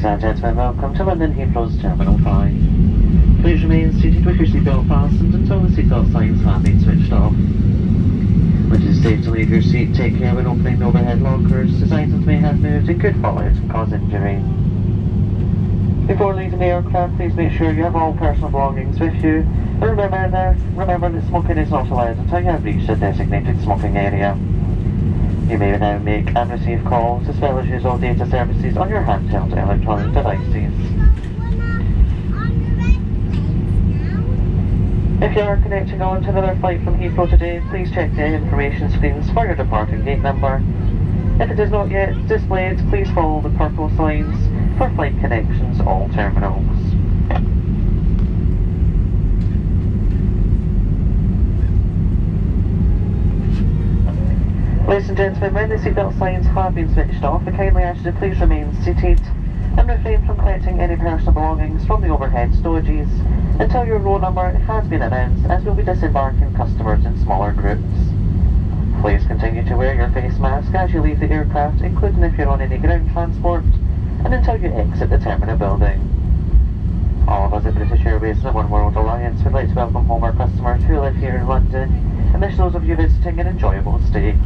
Ladies and gentlemen, welcome to London Heathrow's Terminal 5. Please remain seated with your seatbelt fastened until the seatbelt signs have been switched off. When it is safe to leave your seat, take care when opening the overhead lockers, as items may have moved and could fall out and cause injury. Before leaving the aircraft, please make sure you have all personal belongings with you. And remember that smoking is not allowed until you have reached a designated smoking area. You may now make and receive calls as well as use all data services on your handheld electronic devices. If you are connecting on to another flight from Heathrow today, please check the information screens for your departing gate number. If it is not yet displayed, please follow the purple signs for flight connections all terminals. Ladies and gentlemen, when the seatbelt signs have been switched off, we kindly ask you to please remain seated and refrain from collecting any personal belongings from the overhead storages until your row number has been announced, as we'll be disembarking customers in smaller groups. Please continue to wear your face mask as you leave the aircraft, including if you're on any ground transport, and until you exit the terminal building. All of us at British Airways and the One World Alliance would like to welcome home our customers who live here in London, and wish those of you visiting an enjoyable stay.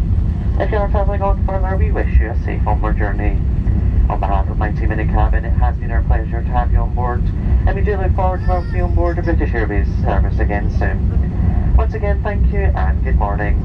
If you are travelling on further, we wish you a safe onward journey. On behalf of my team in the cabin, it has been our pleasure to have you on board, and we do look forward to welcoming you on board the British Airways service again soon. Once again, thank you and good morning.